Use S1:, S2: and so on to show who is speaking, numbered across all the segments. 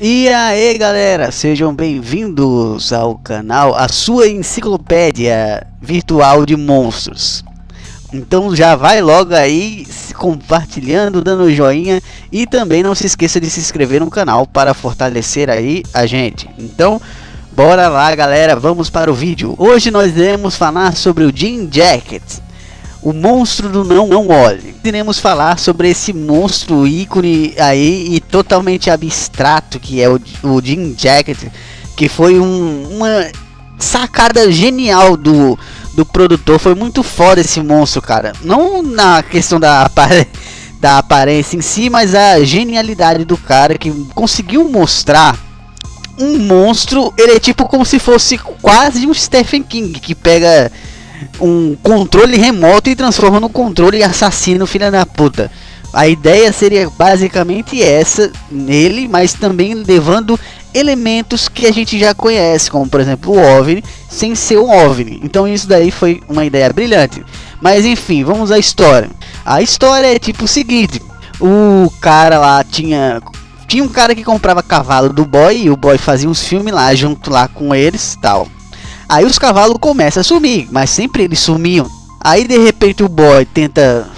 S1: E aí galera, sejam bem-vindos ao canal, a sua enciclopédia virtual de monstros. Então já vai logo aí compartilhando, dando joinha e também não se esqueça de se inscrever no canal para fortalecer aí a gente. Então bora lá galera, vamos para o vídeo. Hoje nós iremos falar sobre o Jean Jacket, o monstro do não olhe. Iremos falar sobre esse monstro ícone aí e totalmente abstrato que é o Jean Jacket, que foi uma sacada genial do produtor. Foi muito foda esse monstro, cara. Não na questão da aparência em si, mas a genialidade do cara que conseguiu mostrar um monstro. Ele é tipo como se fosse quase um Stephen King, que pega um controle remoto e transforma no controle assassino, filha da puta. A ideia seria basicamente essa nele, mas também levando elementos que a gente já conhece, como por exemplo o OVNI, sem ser um OVNI. Então isso daí foi uma ideia brilhante. Mas enfim, vamos à história. A história é tipo o seguinte: o cara lá tinha um cara que comprava cavalo do boy, e o boy fazia uns filmes lá junto lá com eles, tal. Aí os cavalos começam a sumir, mas sempre eles sumiam. Aí de repente o boy tenta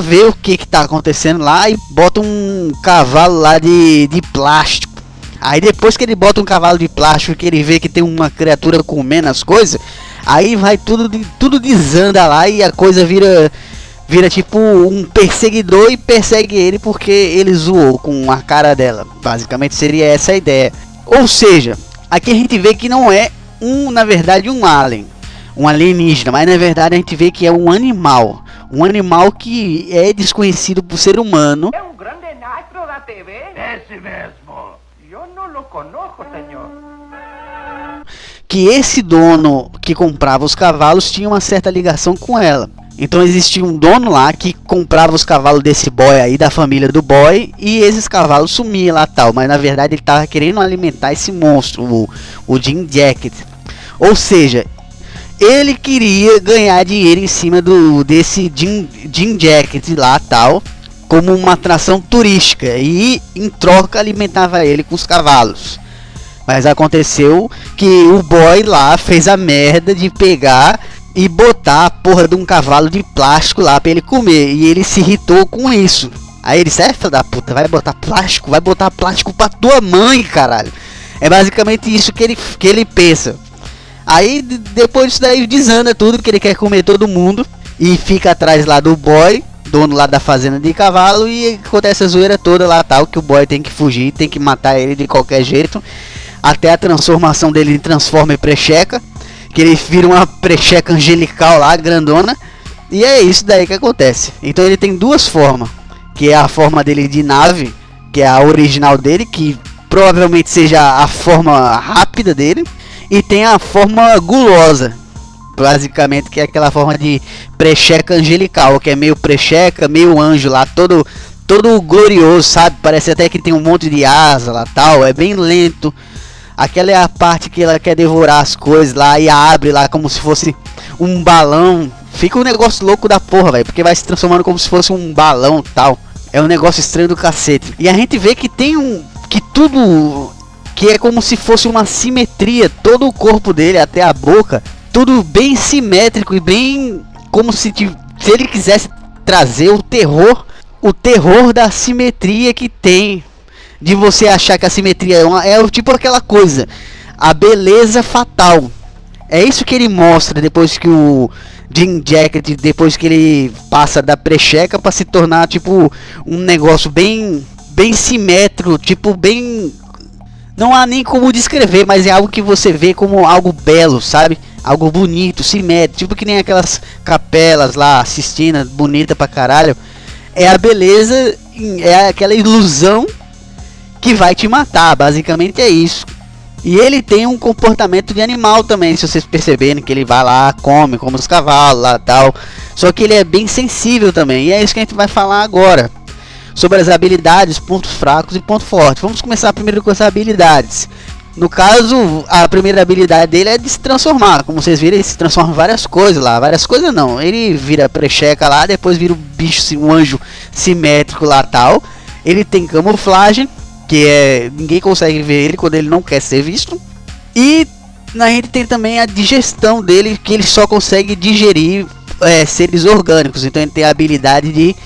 S1: ver o que tá acontecendo lá e bota um cavalo lá de plástico. Aí depois que ele bota um cavalo de plástico, que ele vê que tem uma criatura comendo as coisas, aí vai tudo desanda lá e a coisa vira tipo um perseguidor e persegue ele porque ele zoou com a cara dela. Basicamente seria essa a ideia. Ou seja, aqui a gente vê que não é na verdade um alien, um alienígena, mas na verdade a gente vê que é um animal que é desconhecido por ser humano.
S2: É um grande astro da TV? Esse mesmo. Eu não o conheço, senhor.
S1: Que esse dono que comprava os cavalos tinha uma certa ligação com ela. Então existia um dono lá que comprava os cavalos desse boy aí, da família do boy, e esses cavalos sumiam lá tal, mas na verdade ele estava querendo alimentar esse monstro, o Jean Jacket. Ou seja, ele queria ganhar dinheiro em cima desse Jean Jacket lá tal, como uma atração turística, e em troca alimentava ele com os cavalos. Mas aconteceu que o boy lá fez a merda de pegar e botar a porra de um cavalo de plástico lá pra ele comer, e ele se irritou com isso. Aí ele disse: filho da puta, vai botar plástico pra tua mãe, caralho. É basicamente isso que ele pensa. Aí depois disso daí desanda tudo, que ele quer comer todo mundo e fica atrás lá do boy, dono lá da fazenda de cavalo, e acontece a zoeira toda lá tal, que o boy tem que fugir, tem que matar ele de qualquer jeito, até a transformação dele em Transformer Precheca, que ele vira uma precheca angelical lá, grandona. E é isso daí que acontece. Então ele tem duas formas, que é a forma dele de nave, que é a original dele, que provavelmente seja a forma rápida dele, e tem a forma gulosa, basicamente, que é aquela forma de precheca angelical, que é meio precheca, meio anjo lá, todo glorioso, sabe? Parece até que tem um monte de asa lá tal, é bem lento. Aquela é a parte que ela quer devorar as coisas lá e abre lá como se fosse um balão. Fica um negócio louco da porra, velho, porque vai se transformando como se fosse um balão tal. É um negócio estranho do cacete. E a gente vê que tem que é como se fosse uma simetria. Todo o corpo dele, até a boca, tudo bem simétrico e bem como se ele quisesse trazer o terror da simetria que tem. De você achar que a simetria é tipo aquela coisa, a beleza fatal. É isso que ele mostra depois que o Jean Jacket, depois que ele passa da precheca para se tornar tipo um negócio bem simétrico, tipo bem, não há nem como descrever, mas é algo que você vê como algo belo, sabe? Algo bonito, simétrico, tipo que nem aquelas capelas lá, Sistina, bonita pra caralho. É a beleza, é aquela ilusão que vai te matar, basicamente é isso. E ele tem um comportamento de animal também, se vocês perceberem, que ele vai lá, come como os cavalos lá tal. Só que ele é bem sensível também, e é isso que a gente vai falar agora, sobre as habilidades, pontos fracos e pontos fortes. Vamos começar primeiro com as habilidades. No caso, a primeira habilidade dele é de se transformar. Como vocês viram, ele se transforma em várias coisas lá. Várias coisas não, ele vira precheca lá, depois vira um bicho, um anjo simétrico lá tal. Ele tem camuflagem, ninguém consegue ver ele quando ele não quer ser visto. E a gente tem também a digestão dele, que ele só consegue digerir seres orgânicos. Então ele tem a habilidade de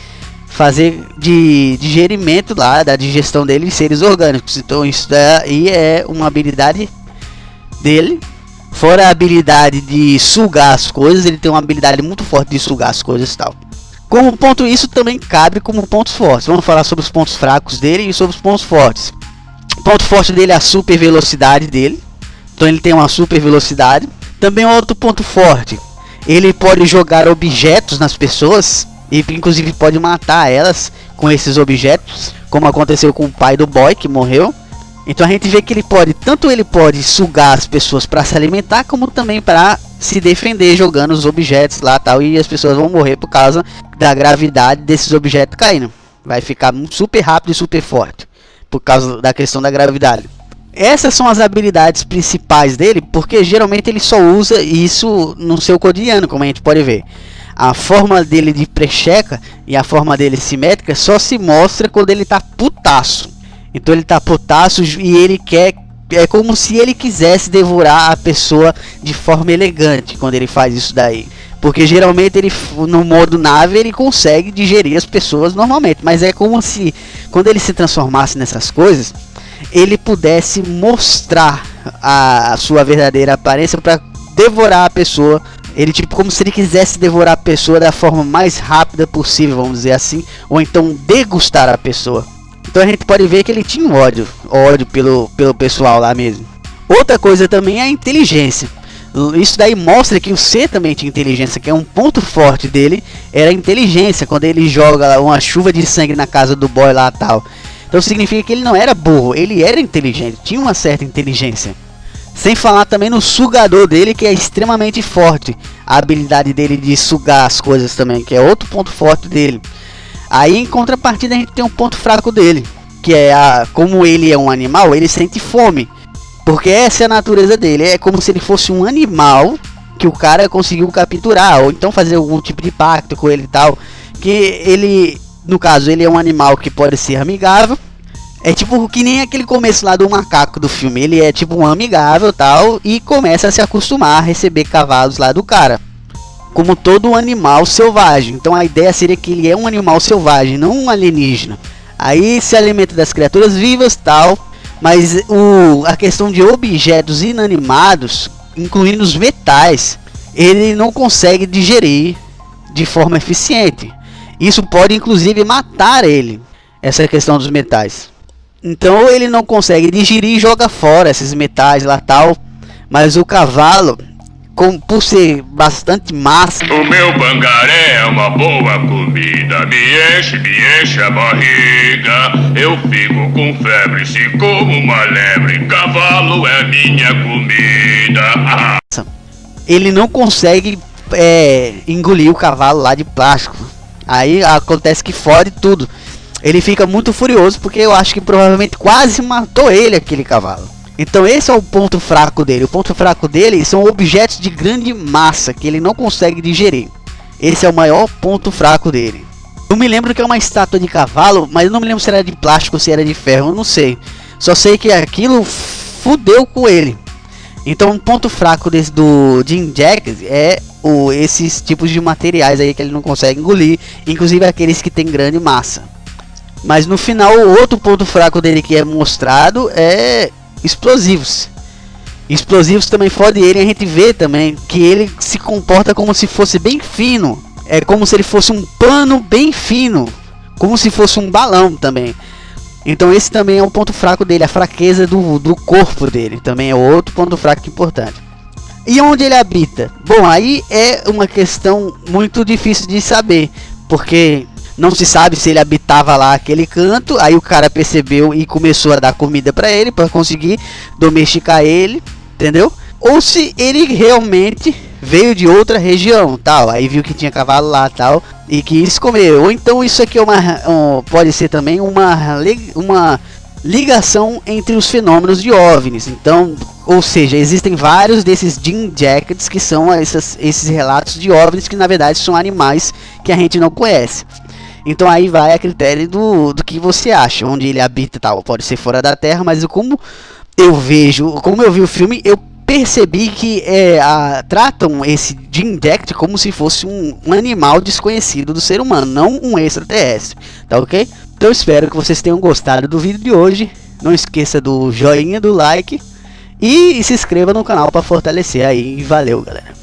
S1: fazer de digerimento lá, da digestão dele de seres orgânicos. Então isso daí é uma habilidade dele. Fora a habilidade de sugar as coisas, ele tem uma habilidade muito forte de sugar as coisas e tal. Como ponto, isso também cabe como pontos fortes. Vamos falar sobre os pontos fracos dele e sobre os pontos fortes. O ponto forte dele é a super velocidade dele. Então ele tem uma super velocidade. Também outro ponto forte, ele pode jogar objetos nas pessoas e inclusive pode matar elas com esses objetos, como aconteceu com o pai do boy que morreu. Então a gente vê que ele pode sugar as pessoas para se alimentar, como também para se defender jogando os objetos lá tal, e as pessoas vão morrer por causa da gravidade desses objetos caindo. Vai ficar super rápido e super forte por causa da questão da gravidade. Essas são as habilidades principais dele, porque geralmente ele só usa isso no seu cotidiano, como a gente pode ver. A forma dele de precheca e a forma dele simétrica só se mostra quando ele tá putaço. Então ele tá putaço e ele quer... É como se ele quisesse devorar a pessoa de forma elegante quando ele faz isso daí. Porque geralmente ele, no modo nave, ele consegue digerir as pessoas normalmente. Mas é como se, quando ele se transformasse nessas coisas, ele pudesse mostrar a sua verdadeira aparência para devorar a pessoa. Ele tipo como se ele quisesse devorar a pessoa da forma mais rápida possível, vamos dizer assim, ou então degustar a pessoa. Então a gente pode ver que ele tinha ódio pelo pessoal lá mesmo. Outra coisa também é a inteligência. Isso daí mostra que o C também tinha inteligência, que é um ponto forte dele, era a inteligência, quando ele joga uma chuva de sangue na casa do boy lá tal. Então significa que ele não era burro, ele era inteligente, tinha uma certa inteligência. Sem falar também no sugador dele, que é extremamente forte. A habilidade dele de sugar as coisas também, que é outro ponto forte dele. Aí em contrapartida a gente tem um ponto fraco dele, que é como ele é um animal, ele sente fome. Porque essa é a natureza dele, é como se ele fosse um animal que o cara conseguiu capturar, ou então fazer algum tipo de pacto com ele e tal. Que ele, no caso, ele é um animal que pode ser amigável. É tipo que nem aquele começo lá do macaco do filme. Ele é tipo um amigável tal, e começa a se acostumar a receber cavalos lá do cara, como todo animal selvagem. Então a ideia seria que ele é um animal selvagem, não um alienígena. Aí se alimenta das criaturas vivas tal, mas a questão de objetos inanimados, incluindo os metais, ele não consegue digerir de forma eficiente. Isso pode inclusive matar ele, essa questão dos metais. Então ele não consegue digerir e joga fora esses metais lá tal. Mas o cavalo, por ser bastante massa,
S3: o meu pangaré é uma boa comida, me enche a barriga. Eu fico com febre, se como uma lebre, cavalo é minha comida.
S1: Ele não consegue engolir o cavalo lá de plástico. Aí acontece que fode tudo. Ele fica muito furioso porque eu acho que provavelmente quase matou ele, aquele cavalo. Então esse é o ponto fraco dele. O ponto fraco dele são objetos de grande massa que ele não consegue digerir. Esse é o maior ponto fraco dele. Eu me lembro que é uma estátua de cavalo, mas eu não me lembro se era de plástico ou se era de ferro, eu não sei. Só sei que aquilo fudeu com ele. Então um ponto fraco desse do Jim Jack é esses tipos de materiais aí que ele não consegue engolir, inclusive aqueles que tem grande massa. Mas no final o outro ponto fraco dele que é mostrado é explosivos. Explosivos também fode ele. A gente vê também que ele se comporta como se fosse bem fino. É como se ele fosse um pano bem fino, como se fosse um balão também. Então esse também é um ponto fraco dele. A fraqueza do corpo dele também é outro ponto fraco importante. E onde ele habita? Bom, aí é uma questão muito difícil de saber, porque não se sabe se ele habitava lá aquele canto. Aí o cara percebeu e começou a dar comida para ele, para conseguir domesticar ele, entendeu? Ou se ele realmente veio de outra região, tal. Aí viu que tinha cavalo lá, tal, e quis comer. Ou então isso aqui é pode ser também uma ligação entre os fenômenos de OVNIs. Então, ou seja, existem vários desses Jim Jackets que são esses relatos de OVNIs que na verdade são animais que a gente não conhece. Então aí vai a critério do que você acha, onde ele habita e tal. Pode ser fora da Terra, mas como eu vi o filme, eu percebi que tratam esse Jim Deckard como se fosse um animal desconhecido do ser humano, não um extraterrestre, tá ok? Então eu espero que vocês tenham gostado do vídeo de hoje. Não esqueça do joinha, do like e se inscreva no canal para fortalecer aí. Valeu, galera.